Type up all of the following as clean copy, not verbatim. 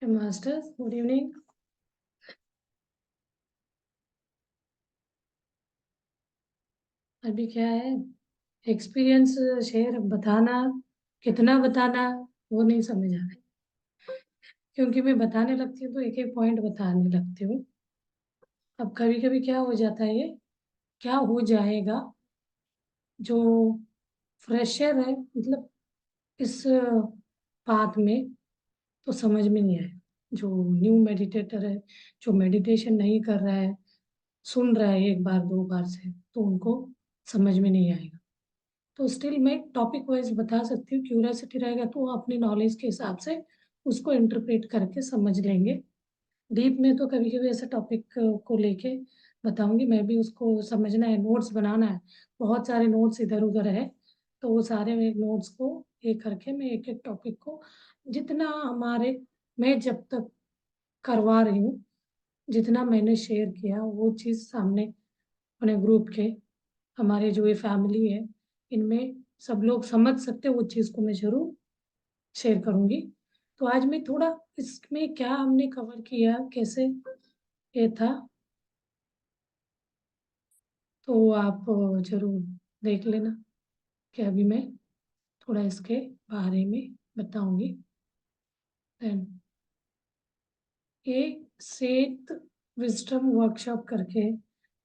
Masters good evening. अभी क्या है, एक्सपीरियंस शेयर बताना, कितना बताना वो नहीं समझ आ रहा है। क्योंकि मैं बताने लगती हूँ तो एक एक पॉइंट बताने लगती हूँ। अब कभी कभी क्या हो जाता है, ये क्या हो जाएगा, जो फ्रेशर है मतलब इस पाथ में, तो समझ में नहीं आए। जो न्यू मेडिटेटर है, जो मेडिटेशन नहीं कर रहा है, सुन रहा है एक बार दो बार से, तो उनको समझ में नहीं आएगा। तो स्टिल मैं टॉपिक वाइज बता सकती हूँ, क्यूरियोसिटी रहेगा तो वो अपनी नॉलेज के हिसाब से उसको इंटरप्रेट करके समझ लेंगे। डीप में तो कभी कभी ऐसे टॉपिक को लेके बताऊंगी, मैं भी उसको समझना है, नोट्स बनाना है। बहुत सारे नोट्स इधर उधर है, तो वो सारे नोट्स को एक करके मैं एक एक टॉपिक को जितना हमारे, मैं जब तक करवा रही हूँ, जितना मैंने शेयर किया वो चीज़ सामने अपने ग्रुप के, हमारे जो ये फैमिली है, इनमें सब लोग समझ सकते वो चीज़ को मैं जरूर शेयर करूंगी। तो आज मैं थोड़ा इसमें क्या हमने कवर किया, कैसे ये था, तो आप जरूर देख लेना कि अभी मैं थोड़ा इसके बारे में बताऊंगी। Then, ये सेत विजडम वर्कशॉप करके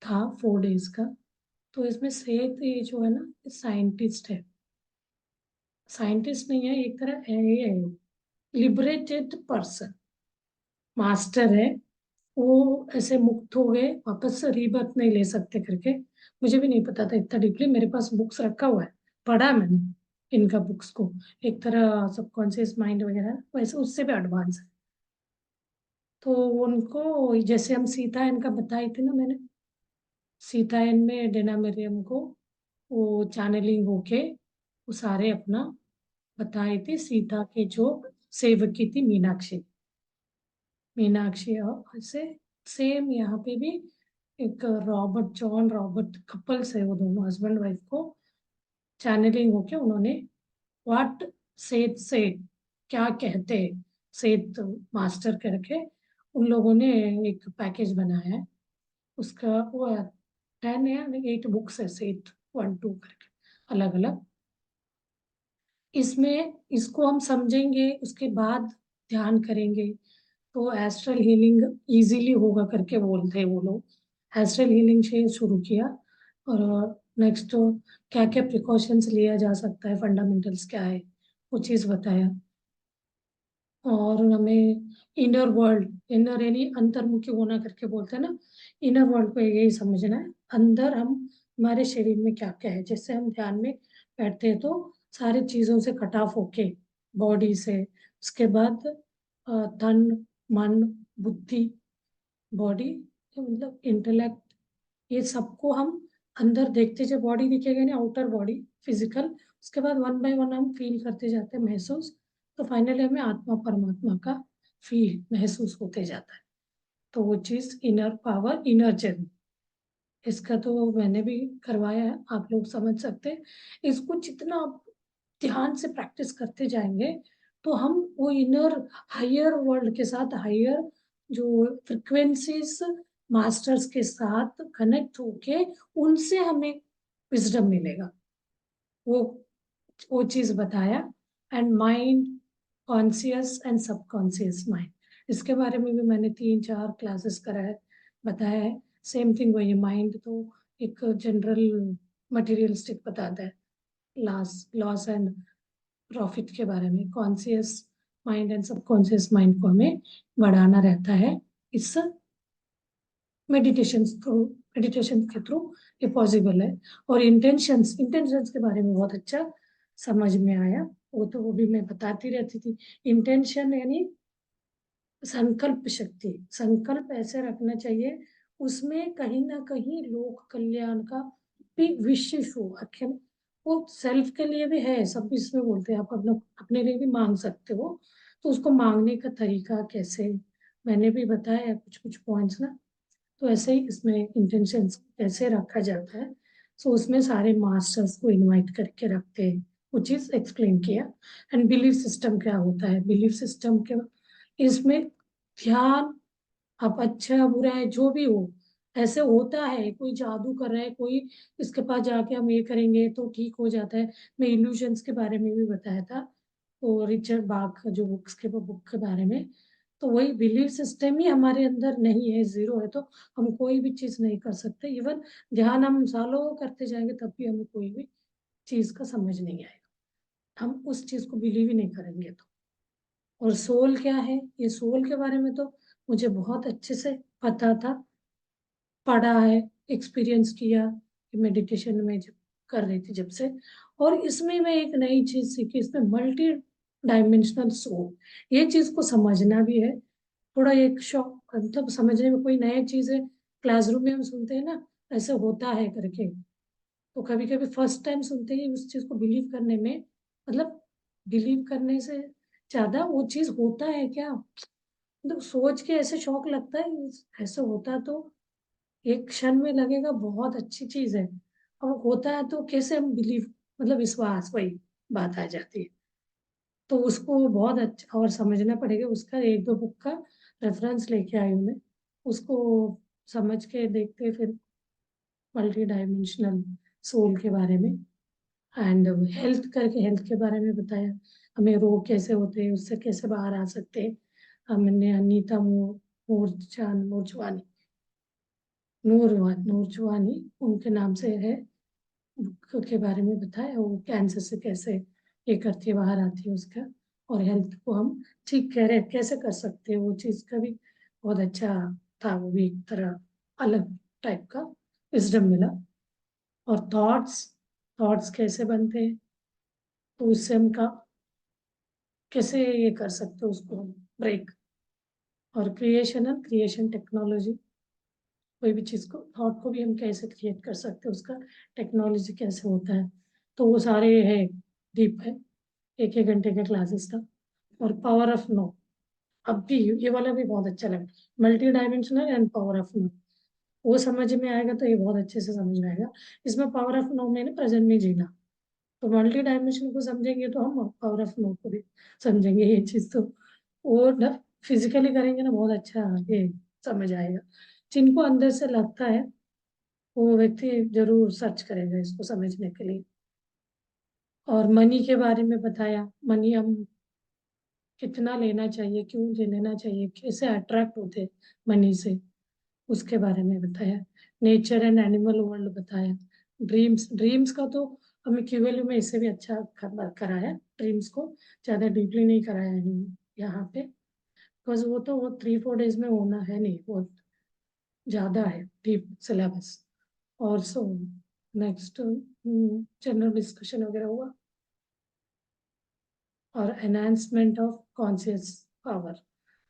था 4 डेज का। तो इसमें सेत ये जो है ना, साइंटिस्ट है, साइंटिस्ट नहीं है, एक तरह है लिबरेटेड पर्सन, मास्टर है। वो ऐसे मुक्त हो गए, वापस से रीबर्थ नहीं ले सकते करके। मुझे भी नहीं पता था इतना डीपली, मेरे पास बुक्स रखा हुआ है, पढ़ा है मैंने इनका बुक्स को। एक तरह सबकॉन्शियस माइंड वगैरह वैसे उससे भी एडवांस है। तो उनको जैसे हम सीता इनका बताई थी ना मैंने, सीता इन में डेना मरियम को वो चैनलिंग होके वो सारे अपना बताए थे। सीता के जो सेवकी थी मीनाक्षी, मीनाक्षी और से सेम यहाँ पे भी एक रॉबर्ट, जॉन रॉबर्ट कपल्स है, वो दोनों हस्बैंड वाइफ को चैनलिंग होके उन्होंने व्हाट सेठ से क्या कहते, सेठ मास्टर करके उन लोगों ने एक पैकेज बनाया है। उसका वो 10 या 8 बुक्स है, सेठ 1 2 करके अलग अलग। इसमें इसको हम समझेंगे, उसके बाद ध्यान करेंगे तो एस्ट्रल हीलिंग इजीली होगा करके बोलते हैं वो लोग। एस्ट्रल हीलिंग से शुरू किया, और नेक्स्ट क्या क्या प्रिकॉशंस लिया जा सकता है, फंडामेंटल्स क्या है वो चीज़ बताया। और हमें इनर वर्ल्ड, इनर यानी अंतर्मुखी होना करके बोलते हैं ना, इनर वर्ल्ड को यही समझना है। अंदर हम, हमारे शरीर में क्या क्या है, जैसे हम ध्यान में बैठते हैं तो सारी चीजों से कट ऑफ होके, बॉडी से, उसके बाद तन, मन, बुद्धि, बॉडी मतलब इंटेलेक्ट, ये सबको हम अंदर देखते, जब बॉडी दिखेगा ना, आउटर बॉडी फिजिकल, उसके बाद वन बाय वन हम फील करते जाते हैं, महसूस। तो फाइनली हमें आत्मा परमात्मा का फील महसूस होते जाता है। तो वो चीज इनर पावर, इनर जर्नी, इसका तो मैंने भी करवाया है, आप लोग समझ सकते हैं। इसको जितना आप ध्यान से प्रैक्टिस करते जाएंगे तो हम वो इनर हायर वर्ल्ड के साथ, हायर जो फ्रिक्वेंसीज मास्टर्स के साथ कनेक्ट होके उनसे हमें विजडम मिलेगा। वो वो चीज बताया। And mind, conscious and subconscious mind, इसके बारे में भी मैंने 3 4 क्लासेस कराए, बताया है। सेम थिंग वही, माइंड तो एक जनरल मटेरियलिस्टिक बताता है, लॉस लॉस एंड प्रॉफिट के बारे में। Conscious mind and subconscious mind को हमें बढ़ाना रहता है इस मेडिटेशन थ्रू, मेडिटेशन के थ्रू ये पॉसिबल है। और इंटेंशंस, इंटेंशंस के बारे में बहुत अच्छा समझ में आया, वो तो वो भी मैं बताती रहती थी। इंटेंशन यानी संकल्प शक्ति, संकल्प ऐसे रखना चाहिए उसमें कहीं ना कहीं लोक कल्याण का भी विशेष हो। आखिर वो सेल्फ के लिए भी है, सब इसमें बोलते हैं, आप अपना अपने लिए भी मांग सकते हो। तो उसको मांगने का तरीका कैसे, मैंने भी बताया कुछ कुछ पॉइंट्स ना। तो ऐसे ही इसमें इंटेंशन कैसे रखा जाता है, सो उसमें सारे मास्टर्स को इनवाइट करके रखते हैं, वो चीज़ एक्सप्लेन किया। एंड बिलीफ सिस्टम क्या होता है, बिलीफ सिस्टम के इसमें ध्यान, अब अच्छा बुरा है जो भी हो, ऐसे होता है, कोई जादू कर रहा है, कोई इसके पास जाके हम ये करेंगे तो ठीक हो जाता है। मैं इल्यूजन्स के बारे में भी बताया था, तो रिचर्ड बार्क का जो बुक के बारे में, तो वही बिलीफ सिस्टम ही हमारे अंदर नहीं है, जीरो है, तो हम कोई भी चीज नहीं कर सकते। इवन ध्यान हम सालों करते जाएंगे तब भी हमें कोई भी चीज का समझ नहीं आएगा, हम उस चीज को बिलीव ही नहीं करेंगे तो। और सोल क्या है, ये सोल के बारे में तो मुझे बहुत अच्छे से पता था, पढ़ा है, एक्सपीरियंस किया कि मेडिटेशन में जब कर रही थी जब से। और इसमें मैं एक नई चीज सीखी, इसमें मल्टी डायमेंशनल सोल, ये चीज को समझना भी है। थोड़ा एक शॉक, मतलब समझने में कोई नई चीज है, क्लासरूम में हम सुनते हैं ना ऐसे होता है करके, तो कभी कभी फर्स्ट टाइम सुनते ही उस चीज को बिलीव करने में, मतलब बिलीव करने से ज्यादा वो चीज होता है क्या, मतलब सोच के ऐसे शौक लगता है, ऐसे होता तो एक क्षण में लगेगा बहुत अच्छी चीज है, और होता है तो कैसे हम बिलीव, मतलब विश्वास, वही बात आ जाती है। तो उसको बहुत अच्छा और समझना पड़ेगा, उसका एक दो बुक का रेफरेंस लेके आई हूँ मैं, उसको समझ के देखते फिर मल्टी डायमेंशनल सोल के बारे में। एंड हेल्थ करके, हेल्थ के बारे में बताया, हमें रोग कैसे होते हैं, उससे कैसे बाहर आ सकते हैं। हमने अनीता मोरजवानी, नूरजवानी उनके नाम से है, के बारे में बताया, वो कैंसर से कैसे ये करती है, बाहर आती है उसका। और हेल्थ को हम ठीक कह रहे कैसे कर सकते हैं, वो चीज़ का भी बहुत अच्छा था, वो भी एक तरह अलग टाइप का विजडम मिला। और थॉट्स, थॉट्स कैसे बनते हैं, तो उससे हम का कैसे ये कर सकते हैं उसको ब्रेक। और क्रिएशन है, क्रिएशन टेक्नोलॉजी, कोई भी चीज़ को, थॉट को भी हम कैसे क्रिएट कर सकते हैं, उसका टेक्नोलॉजी कैसे होता है, तो वो सारे है, डीप है, एक एक घंटे के क्लासेस का। और पावर ऑफ नो, अब भी ये वाला भी बहुत अच्छा लगा, multidimensional and power of no, वो समझ में आएगा तो ये बहुत अच्छे से समझ में आएगा। इसमें पावर ऑफ नो में ना प्रेजेंट में जीना, तो मल्टी डायमेंशन को समझेंगे तो हम पावर ऑफ नो को भी समझेंगे, ये चीज तो वो फिजिकली करेंगे ना, बहुत अच्छा ये समझ आएगा। जिनको अंदर से लगता है वो व्यक्ति जरूर सर्च करेगा इसको समझने के लिए। और मनी के बारे में बताया, मनी हम कितना लेना चाहिए, क्यों लेना चाहिए, कैसे अट्रैक्ट होते मनी से, उसके बारे में बताया। नेचर एंड एनिमल वर्ल्ड बताया। ड्रीम्स, ड्रीम्स का तो हमें क्यूएलयू में इससे भी अच्छा कराया, ड्रीम्स को ज़्यादा डीपली नहीं कराया है यहाँ पे, बिकॉज वो तो वो 3-4 डेज में होना है नहीं, बहुत ज़्यादा है डीप सिलेबस। और सो नेक्स्ट जनरल डिस्कशन वगैरह हुआ। और enhancement of conscious power,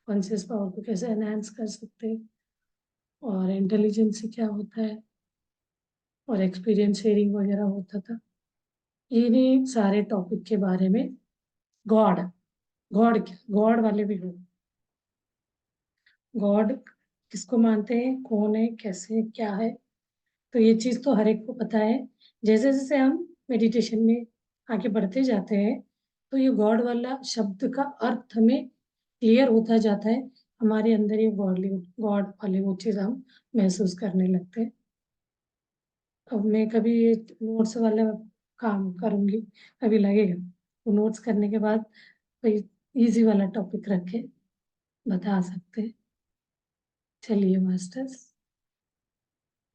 conscious power को कैसे एनहांस कर सकते हैं, और इंटेलिजेंस क्या होता है, और एक्सपीरियंस शेयरिंग वगैरह होता था, इन्हीं सारे टॉपिक के बारे में। गॉड, गॉड क्या, गॉड वाले भी लोग, गॉड किसको मानते हैं, कौन है, कैसे, क्या है, तो ये चीज तो हर एक को पता है। जैसे जैसे हम मेडिटेशन में आगे बढ़ते जाते हैं, तो ये गॉड वाला शब्द का अर्थ हमें क्लियर होता जाता है, हमारे अंदर ये गॉडली, गॉड वाले वो चीज हम महसूस करने लगते हैं। अब मैं कभी ये नोट्स वाला काम करूंगी, अभी लगेगा, तो नोट्स करने के बाद कोई इजी वाला टॉपिक रखे बता सकते हैं। चलिए मास्टर्स,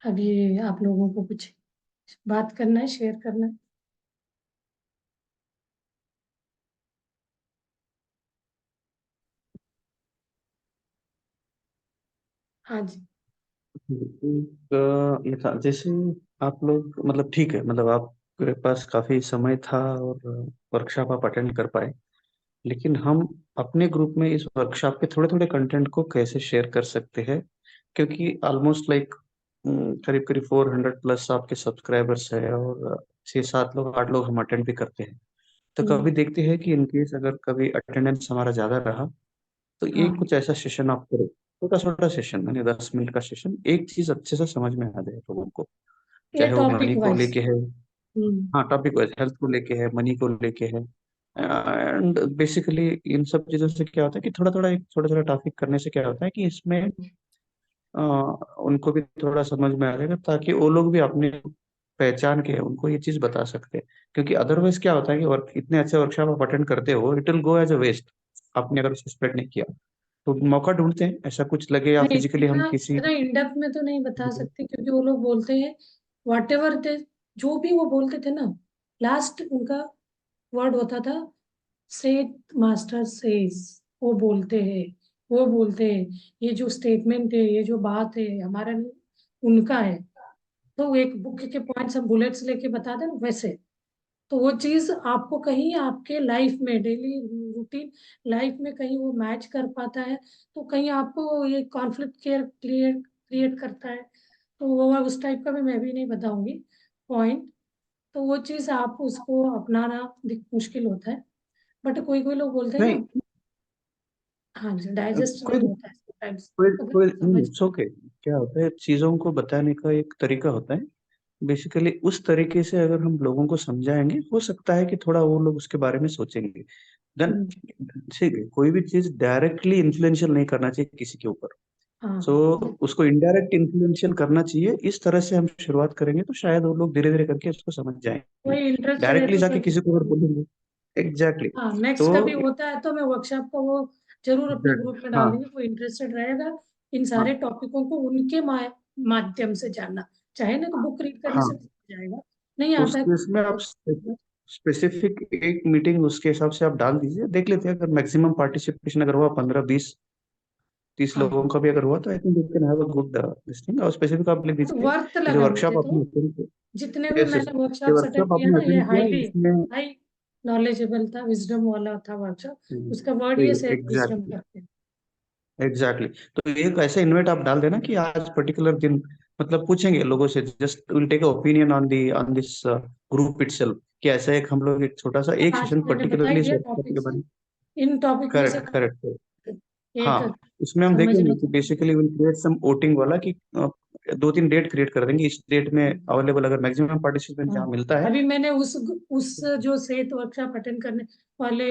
अभी आप लोगों को कुछ बात करना है, शेयर करना है। हाँ जी। ये था जैसे आप लोग मतलब ठीक है, मतलब आपके पास काफी समय था और वर्कशॉप आप अटेंड कर पाए, लेकिन हम अपने ग्रुप में इस वर्कशॉप के थोड़े थोड़े कंटेंट को कैसे शेयर कर सकते हैं, क्योंकि ऑलमोस्ट लाइक करीब करीब 400 प्लस आपके सब्सक्राइबर्स है, और 6-7 लोग 8 लोग हम अटेंड भी करते हैं। तो हम्म, कभी देखते हैं कि इनकेस अगर कभी अटेंडेंस हमारा ज्यादा रहा, तो एक हाँ, कुछ ऐसा सेशन आप करो, छोटा छोटा सेशन, यानी 10 मिनट का सेशन, एक चीज अच्छे से समझ में आ जाए लोगों को, ये चाहे वो टॉपिक मनी को वाइज। लेके है। हम्म, हाँ, टॉपिक वाइज, हेल्थ को लेके है, मनी को लेके है, एंड बेसिकली इन सब चीजों से क्या होता है कि थोड़ा थोड़ा टॉपिक करने से क्या होता है कि इसमें अ, उनको भी थोड़ा समझ में आ जाएगा, ताकि वो लोग भी अपनी पहचान के उनको ये चीज बता सकते हैं। क्योंकि अदरवाइज क्या होता है कि वर्क इतने अच्छे वर्कशॉप आप अटेंड करते हो, it will go as a waste, आपने अगर उसे स्प्रेड नहीं किया। तो मौका ढूंढते हैं, ऐसा कुछ लगे या नहीं, फिजिकली हम इतना किसी। इतना इन डेप्थ में तो नहीं बता सकते, क्योंकि वो लोग बोलते हैं वॉट एवर दे, जो भी वो बोलते थे ना, लास्ट उनका वर्ड होता था, सेठ मास्टर सेज, वो बोलते हैं, वो बोलते हैं, ये जो स्टेटमेंट है, ये जो बात है, हमारा नहीं, उनका है। तो एक बुक के पॉइंट्स हम बुलेट्स लेके बता दें ना, वैसे। तो वो चीज आपको कहीं आपके लाइफ में, डेली रूटीन लाइफ में कहीं वो मैच कर पाता है, तो कहीं आपको ये कॉन्फ्लिक्ट केयर क्रिएट क्रिएट करता है। तो वो उस टाइप का भी मैं भी नहीं बताऊंगी पॉइंट। तो वो चीज आप उसको अपनाना मुश्किल होता है। बट कोई कोई लोग बोलते हैं नहीं, ना, हाँ जी, डाइजेस्ट कोई नहीं होता है समटाइम्स, कोई तो कोई समझ। It's okay. क्या होता है, चीजों को बताने का एक तरीका होता है। बेसिकली उस तरीके से अगर हम लोगों को समझाएंगे, हो सकता है कि थोड़ा वो लोग उसके बारे में सोचेंगे। देन हम्म, ठीक है, कोई भी चीज डायरेक्टली इन्फ्लुएंशियल नहीं करना चाहिए किसी के ऊपर। हाँ, सो उसको इनडायरेक्ट इन्फ्लुएंशियल करना चाहिए। इस तरह से हम शुरुआत करेंगे तो शायद वो लोग धीरे धीरे करके इसको समझ जाएंगे। कोई इंटरेस्ट है डायरेक्टली तो जाके मैं, किसी को अगर बोलेंगे। एग्जैक्टली हाँ, exactly. नेक्स्ट कभी तो होता है तो मैं वर्कशॉप को वो जरूर अपने ग्रुप में डाल हाँ देंगे, कोई इंटरेस्टेड रहेगा इन हाँ सारे टॉपिकों को उनके माध्यम से जानना चाहे ना, तो बुक रीड करने से हाँ, समझ जाएगा। नहीं उस आता है केस में आप तो स्पेसिफिक एक मीटिंग उसके हिसाब से आप डाल दीजिए, देख लेते हैं। अगर मैक्सिमम पार्टिसिपेशन अगर हुआ 15 20 30 लोगों हाँ, का भी अगर हुआ, तो I think you can have a good this thing. और स्पेसिफिक आप लिख बट दीजिए वर्थ कि जो लगा वर्कशॉप मुझे तो, आपने अटेंड किया। जितने भी यस यस, मैंने ये वर्कशॉप्स अटेंड वर्कशॉप किया आपने ना, ये अटेंड किया हाईली इसमें। हाई नॉलेजेबल था, विजडम वाला था वर्कशॉप, उसका वर्ड ही है विजडम एग्जैक्टली करके। एग्जैक्टली। तो एक ऐसा इनवाइट आप डाल देना कि आज पर्टिकुलर दिन, मतलब पूछेंगे लोगों से, just will take opinion on this group itself, कि ऐसा एक हम लोग एक छोटा सा एक आज सेशन मैंने बता ही पर्टिकुलरली दिया के टॉपिक्स, बारे में। इन टॉपिक में से करेक्ट करेक्ट। हाँ, एक उसमें हम समझ देखेंगे लो कि तो। Basically will create some voting वाला कि 2 3 डेट क्रिएट कर देंगे। इस डेट में अवेलेबल अगर मैक्सिमम पार्टिसिपेंट हाँ, जहाँ मिलता है। अभी मैंने उस जो सेहत वर्कशॉप अटेंड करने वाले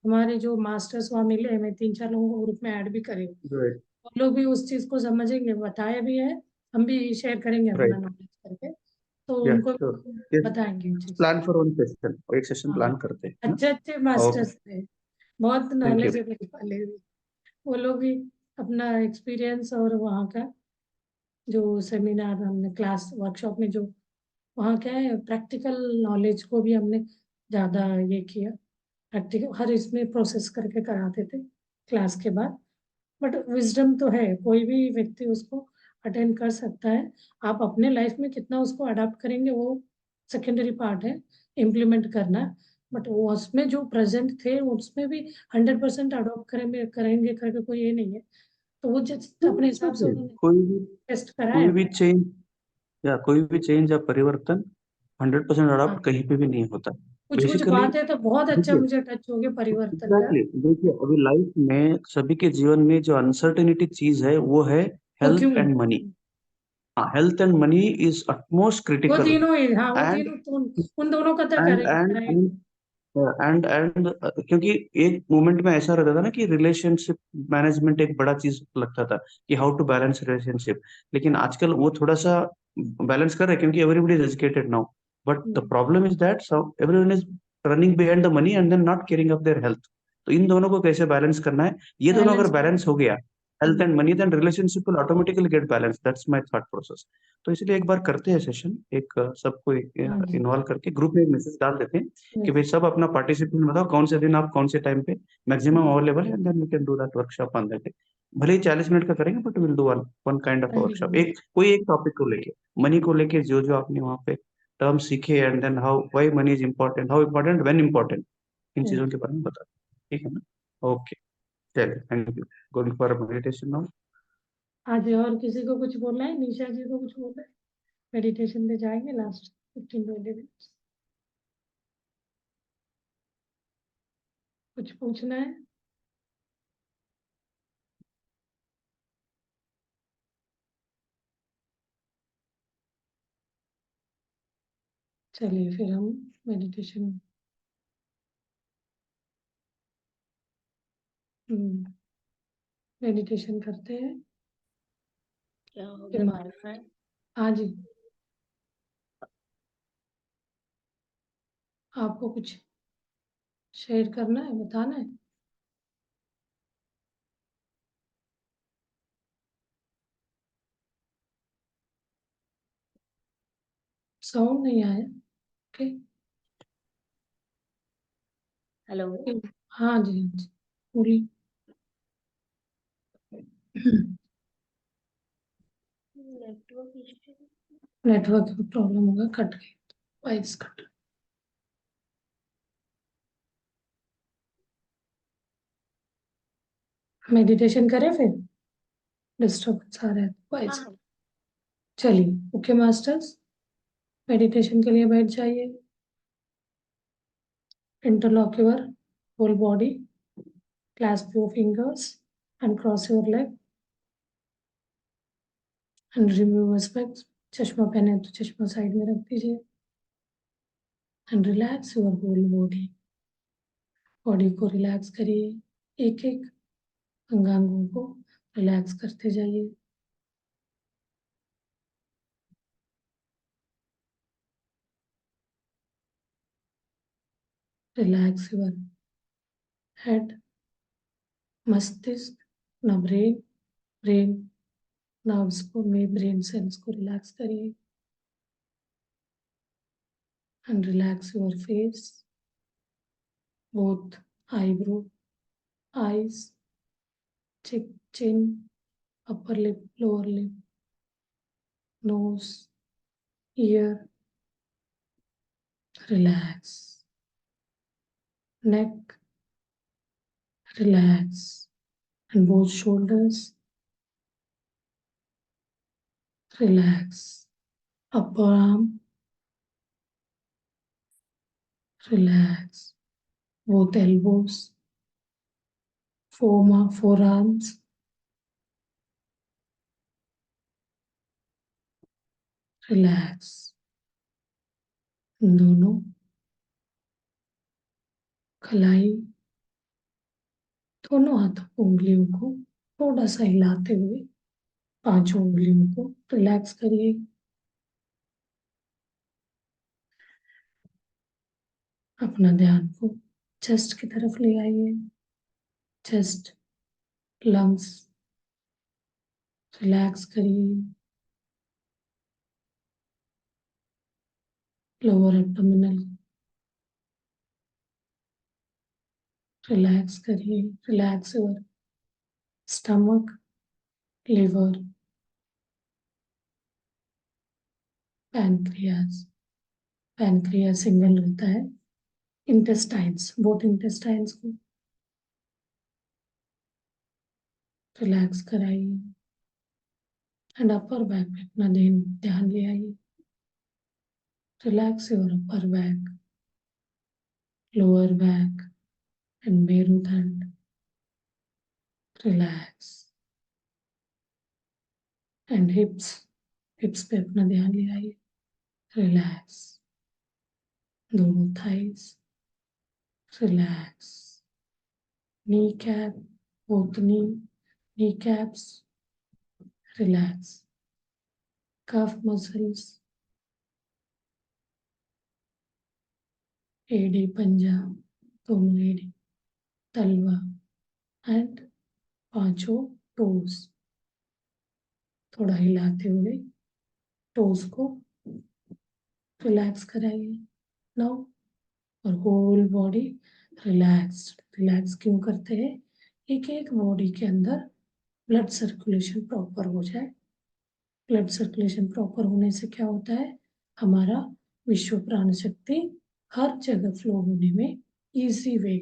हमारे जो मास्टर्स वहाँ मिले हैं, मैं 3 4 लोगों को ग्रुप में ऐड भी करे हूँ। राइट वो लोग भी उस चीज को समझेंगे, बताया भी है, हम भी शेयर करेंगे अपना राइट। नॉलेज करके, तो या उनको श्योर। भी यस, बताएंगे ये चीज। प्लान फॉर वन सेशन, और एक सेशन हाँ, प्लान करते हैं, है ना? अच्छे अच्छे ओके, मास्टर्स थे, बहुत थैंक यू। नॉलेजेबल वाले भी। वो लोग भी अपना एक्सपीरियंस और वहाँ का जो सेमिनार हमने क्लास वर्कशॉप में जो वहाँ क्या है, प्रैक्टिकल नॉलेज को भी हमने ज़्यादा ये किया, प्रैक्टिकल हर इसमें प्रोसेस करके कराते थे क्लास के बाद। बट विजडम तो है, कोई भी व्यक्ति उसको अटेंड कर सकता है। आप अपने लाइफ में कितना उसको अडाप्ट करेंगे वो सेकेंडरी पार्ट है, इम्प्लीमेंट करना। बट वो उसमें जो प्रेजेंट थे उसमें भी 100% अडॉप्ट करेंगे करेंगे करके कोई ये नहीं है। तो वो जस्ट अपने इट्स हिसाब से ओके। उन्होंने कोई भी टेस्ट करा है कोई भी अपना। चेंज, या कोई भी चेंज या परिवर्तन 100% हाँ, अडॉप्ट कहीं पे भी नहीं होता। कुछ कुछ बेसिकली बातें तो बहुत अच्छा देखिए, मुझे टच हो गया परिवर्तन का। एग्जैक्टली देखिए, अभी लाइफ में सभी के जीवन में जो अनसर्टेनिटी चीज है वो है वो क्यों, हेल्थ एंड मनी। हाँ, health and money is utmost वो क्रिटिकल। तीनों ही, हाँ, वो एंड तीनों तो उन दोनों का तो and correct and right. And क्योंकि एक मोमेंट में ऐसा रहता था ना कि रिलेशनशिप मैनेजमेंट एक बड़ा चीज लगता था, कि हाउ टू बैलेंस रिलेशनशिप। लेकिन आजकल वो थोड़ा सा बैलेंस कर रहे हैं, क्योंकि everybody is educated now. But the problem is that everyone is running behind the money and then not caring of their health. तो इन दोनों को कैसे बैलेंस करना है, ये दोनों अगर बैलेंस बैलेंस हो गया, health and money, then relationship will automatically get balance. That's my thought process. तो इसलिए एक बार करते हैं सेशन, एक सबको हाँ जी, इन्वॉल्व करके ग्रुप में एक मैसेज डाल देते हैं कि भाई yes, सब अपना पार्टिसिपेंट बताओ, कौन से दिन आप कौन से टाइम पे मैक्सिमम अवेलेबल है, and then we can do that workshop on that day. भले ही 40 मिनट का करेंगे, but will do one one kind of हाँ जी, वर्कशॉप, एक कोई एक टॉपिक को लेके, मनी को लेके, जो जो आपने वहाँ पे टर्म सीखे, and then how why money is important, how important, when important, इन चीजों yes। के बारे में बता। ठीक है ना? ओके, चलिए, thank you. Going for meditation now. आज और किसी को कुछ बोलना है, निशा जी को कुछ बोलना है? मेडिटेशन पे जाएंगे लास्ट 15 20 मिनट, कुछ पूछना है? चलिए फिर हम मेडिटेशन मेडिटेशन करते हैं। क्या हो गया वाईफाई? हाँ जी, आपको कुछ शेयर करना है, बताना है? साउंड नहीं आया। ओके। हेलो। हाँ जी, हाँ जी, बोलिए। Network issue. नेटवर्क प्रॉब्लम होगा, कट गई, वॉइस कट। मेडिटेशन करें फिर, डिस्टर्बेंस आ रहा है वॉइस। हाँ चलिए, ओके मास्टर्स, मेडिटेशन के लिए बैठ जाइए। Interlock your whole body, clasp your fingers and cross your leg and remove your specs. चश्मा पहने हैं तो चश्मा साइड में रख दीजिए and relax your whole body. Body को रिलैक्स करिए, एक एक अंगांगों को रिलैक्स करते जाइए। रिलैक्स योर हेड, मस्तिष्क, ना ब्रेन, ब्रेन नर्व्स को, में ब्रेन सेल्स को रिलैक्स करिए and relax your face, both eyebrow, eyes, cheek, chin, upper lip, lower lip, nose, ear, relax, neck, relax, and both shoulders, relax, upper arm, relax, both elbows, forearms, relax, दोनों कलाई, दोनों हाथों उंगलियों को थोड़ा सा हिलाते हुए पांचों उंगलियों को रिलैक्स करिए। अपना ध्यान को चेस्ट की तरफ ले आइए, चेस्ट, लंग्स रिलैक्स करिए, लोअर एब्डोमिनल रिलैक्स करिए, relax your stomach, liver, pancreas, pancreas single रहता है, इंटेस्टाइन्स, बोथ इंटेस्टाइन्स को रिलैक्स कराइए एंड अपर बैक पे अपना ध्यान ले आइए। Relax your upper back, lower back and मेरुदंड, रिलैक्स एंड हिप्स, हिप्स पे अपना ध्यान ले आइए, रिलैक्स, दोनों thighs, relax, knee cap, both knee caps, relax, calf muscles, एडी पंजा, दोनों एडी, तलवा एंड पांचों टोस, थोड़ा हिलाते हुए टोस को रिलैक्स कराइए नाउ। और होल बॉडी रिलैक्स्ड। रिलैक्स क्यों करते हैं? एक एक बॉडी के अंदर ब्लड सर्कुलेशन प्रॉपर हो जाए। ब्लड सर्कुलेशन प्रॉपर होने से क्या होता है? हमारा विश्व प्राण शक्ति हर जगह फ्लो होने में इजी वे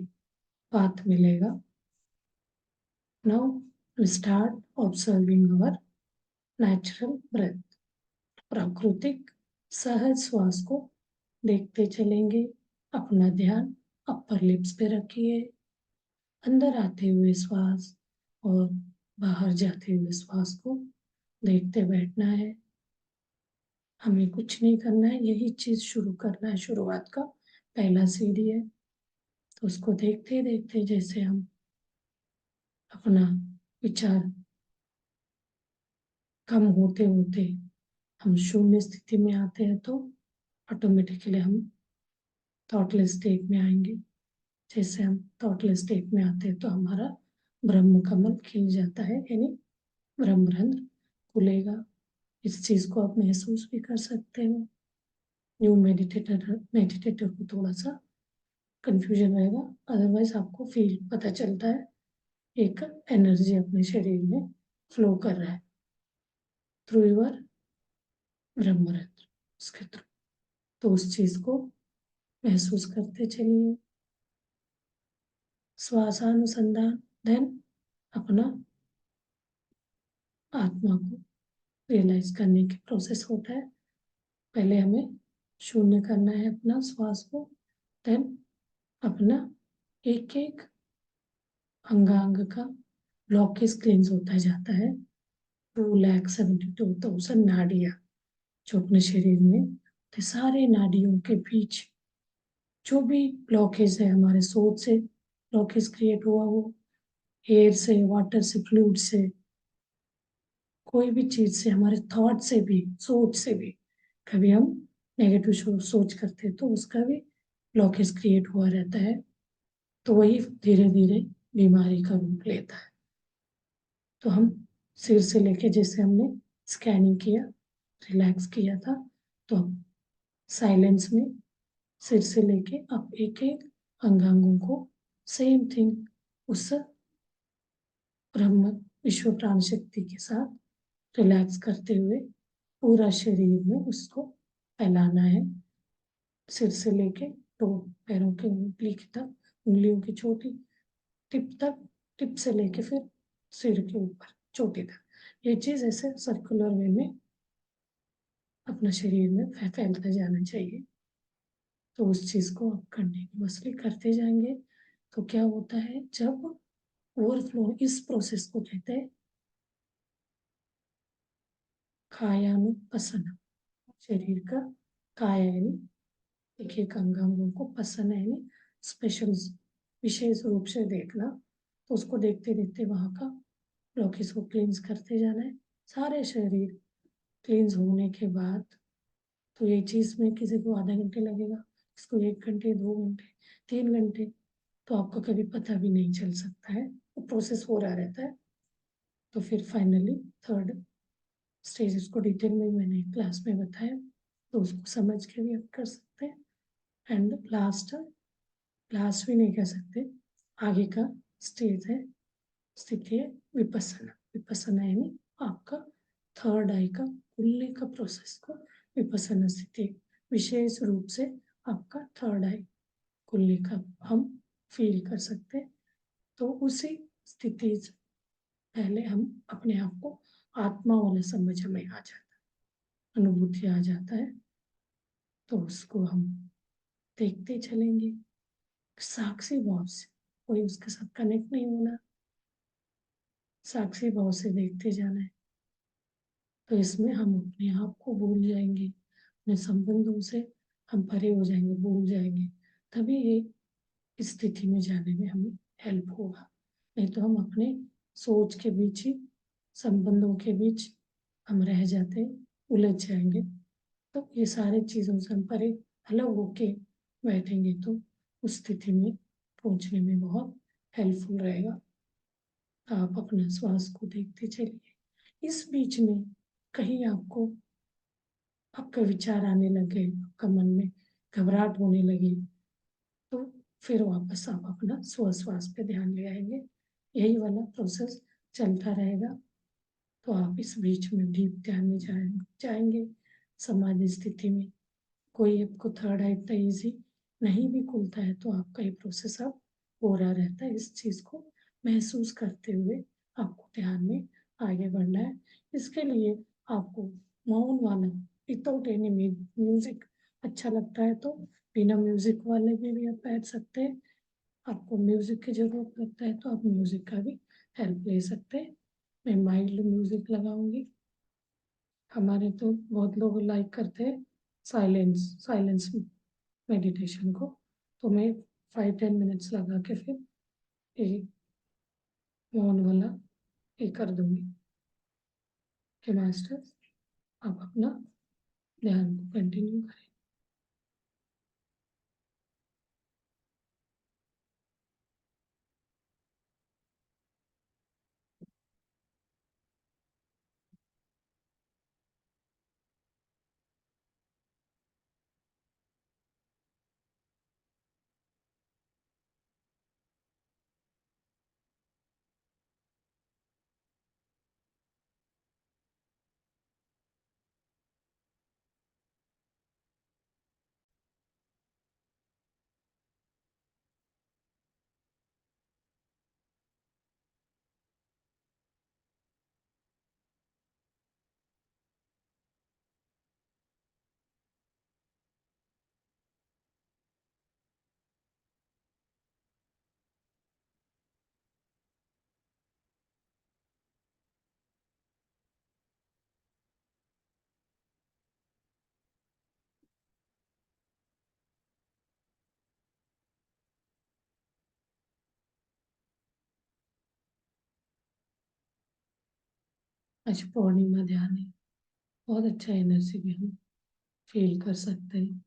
पाथ मिलेगा। Now we start observing our natural breath. प्राकृतिक सहज श्वास को देखते चलेंगे। अपना ध्यान अपर लिप्स पे रखिए। अंदर आते हुए श्वास और बाहर जाते हुए श्वास को देखते बैठना है। हमें कुछ नहीं करना है, यही चीज शुरू करना है। शुरुआत का पहला सीढ़ी है, तो उसको देखते देखते जैसे हम अपना विचार कम होते होते हम शून्य स्थिति में आते हैं तो ऑटोमेटिकली हम थॉटलेस स्टेट में आएंगे। जैसे हम थॉटलेस स्टेट में आते हैं तो हमारा ब्रह्म कमल खिल जाता है, यानी ब्रह्मरंध्र खुलेगा। इस चीज को आप महसूस भी कर सकते हो। न्यू मेडिटेटर को थोड़ा सा कंफ्यूजन रहेगा, अदरवाइज आपको फील पता चलता है एक एनर्जी अपने शरीर में फ्लो कर रहा है थ्रू योर ब्रह्मरंध्र, उसके थ्रू। तो उस चीज को महसूस करते चलिए। श्वासानुसंधान, देन अपना आत्मा को रियलाइज करने की प्रोसेस होता है। पहले हमें शून्य करना है अपना श्वास को, देन अपना एक एक अंगांग का ब्लॉकेज क्लींस होता जाता है। 2,72,000 नाड़ियां जो अपने शरीर में, तो सारे नाड़ियों के बीच जो भी ब्लॉकेज है, हमारे सोच से ब्लॉकेज क्रिएट हुआ हो, एयर से, वाटर से, फ्लूइड से, कोई भी चीज से, हमारे थॉट से भी, सोच से भी, कभी हम नेगेटिव सोच करते हैं तो उसका भी ब्लॉकेज क्रिएट हुआ रहता है। तो वही धीरे धीरे बीमारी का रूप लेता है। तो हम सिर से लेके, जैसे हमने स्कैनिंग किया, रिलैक्स किया था, तो अब साइलेंस में सिर से लेके आप एक एक अंगांगों को सेम थिंग उस ब्रह्म विश्व प्राण शक्ति के साथ रिलैक्स करते हुए पूरा शरीर में उसको फैलाना है। सिर से लेके तो पैरों के उंगली तक, उंगलियों की छोटी टिप तक, टिप से लेके फिर सिर के ऊपर चोटी तक, ये चीज ऐसे सर्कुलर वे में अपना शरीर में फैलता जाना चाहिए। तो उस चीज को आप कंटिन्यूअसली करते जाएंगे तो क्या होता है, जब ओवरफ्लो, इस प्रोसेस को कहते हैं कायानुपसन। शरीर का काया यानी एक एक अंगांगों को, पसन यानी स्पेशल, विशेष रूप से देखना। तो उसको देखते देखते वहां का ब्लॉकेज को क्लींस करते जाना है। सारे शरीर क्लींस होने के बाद, तो ये चीज में किसी को आधा घंटे लगेगा, किसको 1 घंटे, 2 घंटे, 3 घंटे, तो आपका कभी पता भी नहीं चल सकता है, वो प्रोसेस हो रहा रहता है। तो फिर फाइनली थर्ड स्टेज, उसको डिटेल में मैंने क्लास में बताया, तो उसको समझ के भी आप कर सकते हैं। एंड लास्ट भी नहीं कह सकते, आगे का स्टेज है, स्थिति है विपස්සना। विपස්සना यानी आपका थर्ड आई का खुलने का प्रोसेस को विपස්සना स्थिति, विशेष रूप से आपका थर्ड आई खुलने का हम फील कर सकते हैं। तो उसी स्थिति से पहले हम अपने आप को आत्मा वाला समझ हमें आ जाता है, अनुभूति आ जाता है। तो उसको हम देखते चलेंगे साक्षी भाव से, कोई उसके साथ कनेक्ट नहीं होना, साक्षी भाव से देखते जाना है। तो इसमें हम अपने आप को भूल जाएंगे, अपने संबंधों से हम परे हो जाएंगे, भूल जाएंगे। तभी ये स्थिति में जाने में हमें हेल्प होगा। नहीं तो हम अपने सोच के बीच ही, संबंधों के बीच हम रह जाते, उलझ जाएंगे। तो ये सारी चीजों से हम परे अलग होके बैठेंगे तो उस स्थिति में पहुंचने में बहुत हेल्पफुल रहेगा। आप अपना श्वास को देखते चलिए। इस बीच में कहीं आपको, आपका विचार आने लगे, आपका मन में घबराहट होने लगी, तो फिर वापस आप अपना श्वास पे ध्यान ले आएंगे। यही वाला प्रोसेस चलता रहेगा। तो आप इस बीच में डीप ध्यान में जाएंगे समाधि स्थिति में। कोई आपको थर्ड आई इतना ईजी नहीं भी खुलता है तो आपका ये प्रोसेस अब हो रहा रहता है। इस चीज को महसूस करते हुए आपको ध्यान में आगे बढ़ना है। इसके लिए आपको मौन वाला, विदाउट एनी म्यूजिक अच्छा लगता है तो बिना म्यूजिक वाले भी आप बैठ सकते हैं। आपको म्यूजिक की जरूरत लगता है तो आप म्यूजिक का भी हेल्प ले सकते हैं। मैं माइल्ड म्यूजिक लगाऊंगी। हमारे तो बहुत लोग लाइक करते हैं साइलेंस मेडिटेशन को, तो मैं 5-10 मिनट्स लगा के फिर मौन वाला ये कर दूंगी कि मास्टर आप अपना ध्यान को कंटिन्यू करें। आज पूर्णिमा ध्यान है, बहुत अच्छा एनर्जी भी हम फील कर सकते हैं।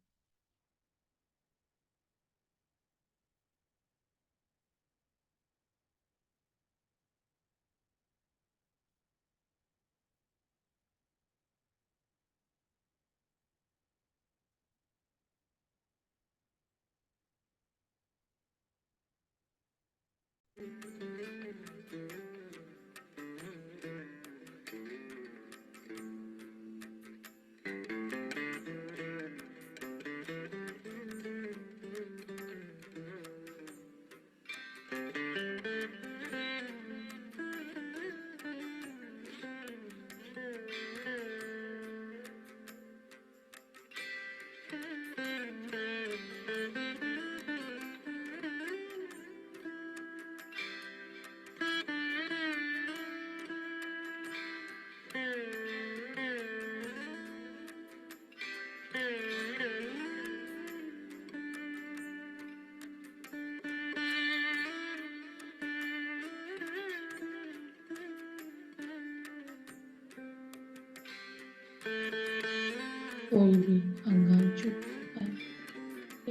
कोई भी अंगांग चुप हो पाए,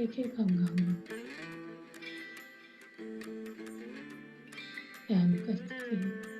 एक एक अंगांग में ध्यान करते रहिए।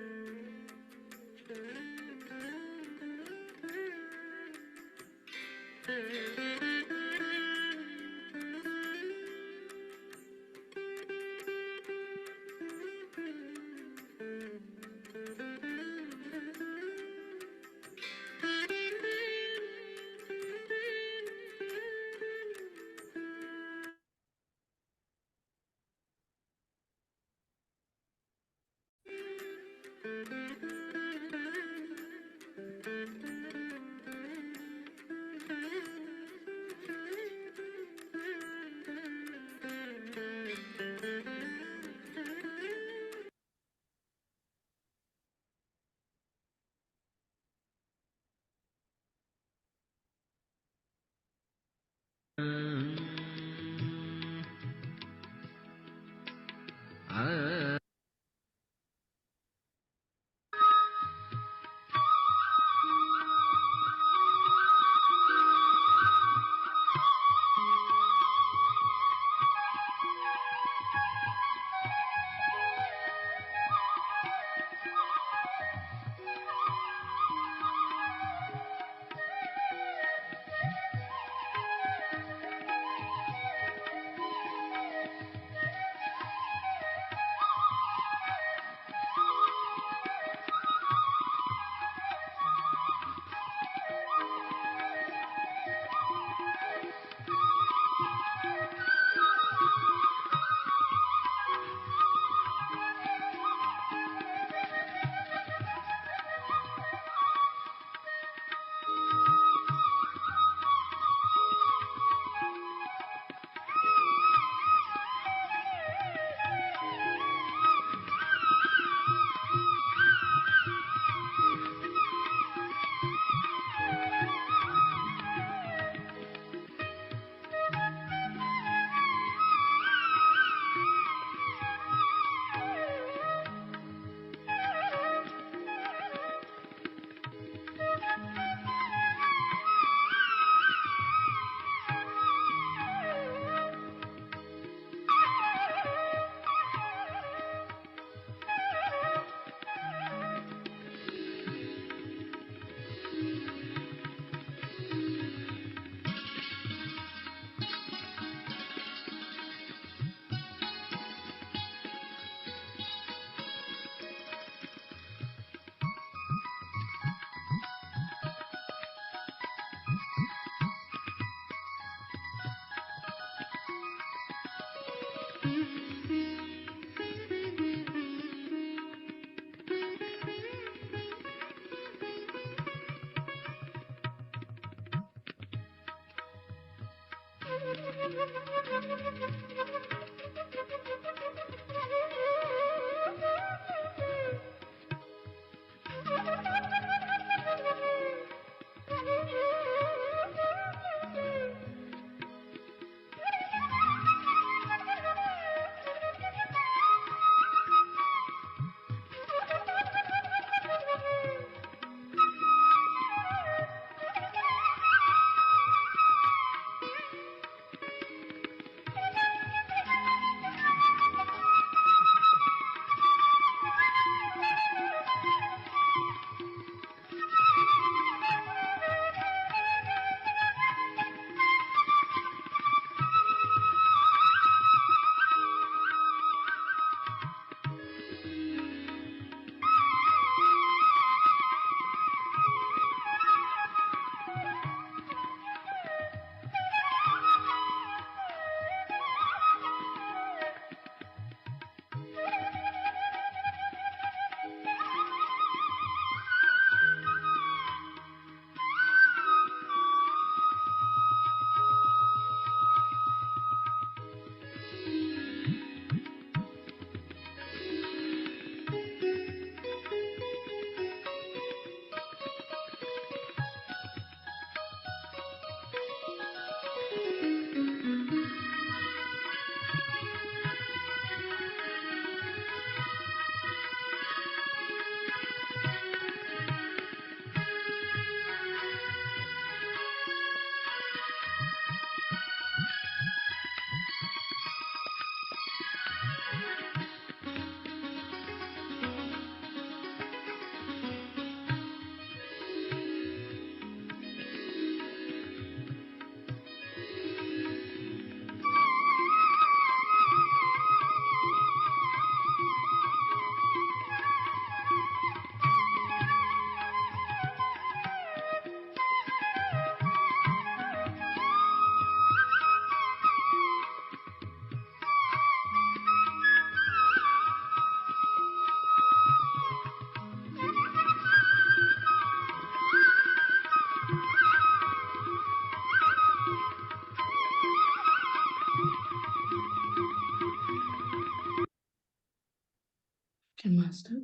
Okay, master,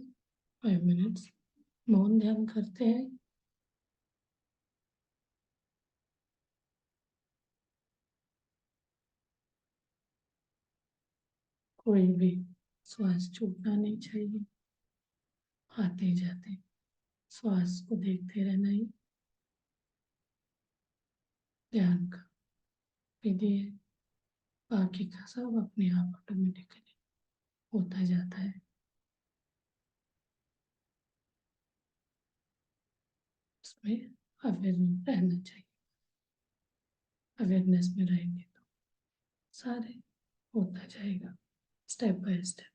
5 minutes मौन ध्यान करते हैं। कोई भी श्वास छूटना नहीं चाहिए। आते जाते श्वास को देखते रहना ही ध्यान का विधि है। बाकी का सब अपने आप ऑटोमेटिकली होता जाता है। इसमें अवेयर रहना चाहिए। अवेयरनेस में रहेंगे तो सारे होता जाएगा step by step.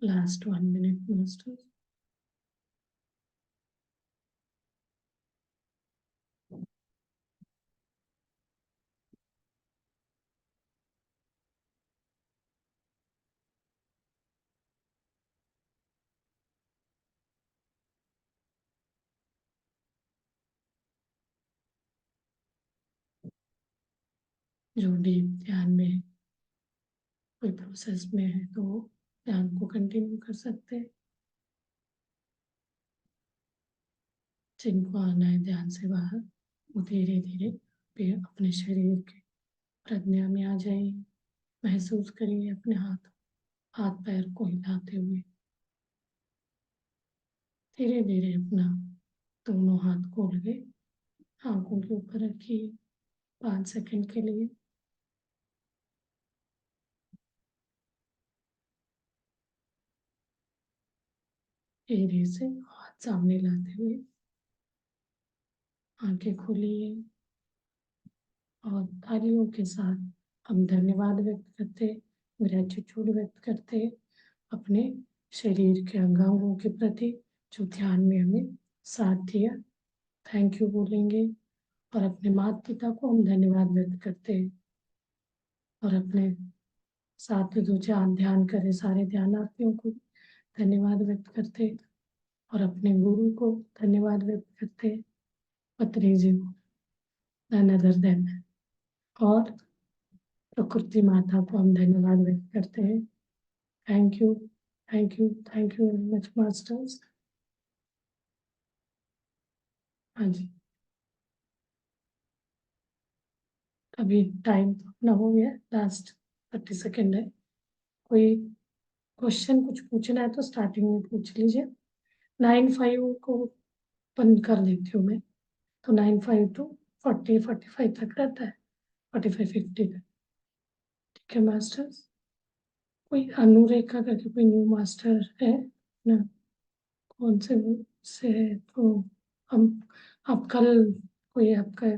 Last 1 minute, master. जो डीप ध्यान में कोई प्रोसेस में है तो ध्यान को कंटिन्यू कर सकते हैं। जिनको आना है ध्यान से बाहर, वो धीरे धीरे फिर अपने शरीर के प्रज्ञा में आ जाइए। महसूस करिए अपने हाथ पैर को हिलाते हुए। धीरे धीरे अपना दोनों हाथ खोल के आंखों के ऊपर रखिए 5 सेकंड के लिए। धीरे से हाथ सामने लाते हुए आंखें खोलिए और तालियों के साथ हम धन्यवाद व्यक्त करते, ग्रेटिट्यूड व्यक्त करते अपने शरीर के अंगांगों के प्रति जो ध्यान में हमें साथ दिया। थैंक यू बोलेंगे और अपने माता पिता को हम धन्यवाद व्यक्त करते हैं और अपने साथ जो ध्यान करे सारे ध्यानार्थियों को धन्यवाद व्यक्त करते और अपने गुरु को धन्यवाद व्यक्त करते, पत्री जी को, नन अदर देन, और प्रकृति माता को हम धन्यवाद व्यक्त करते हैं। Thank you, thank you, thank you very much masters. हाँ जी, अभी टाइम तो अपना हो गया, लास्ट 30 सेकेंड है। कोई क्वेश्चन कुछ पूछना है तो स्टार्टिंग में पूछ लीजिए। 9-5 को बंद कर देती हूँ मैं, तो 9-5 to 40-45 तक रहता है, 45-50 तक। ठीक है मास्टर्स। कोई अनुरेखा करके कोई न्यू मास्टर है ना? कौन से है तो हम आप कल कोई आपका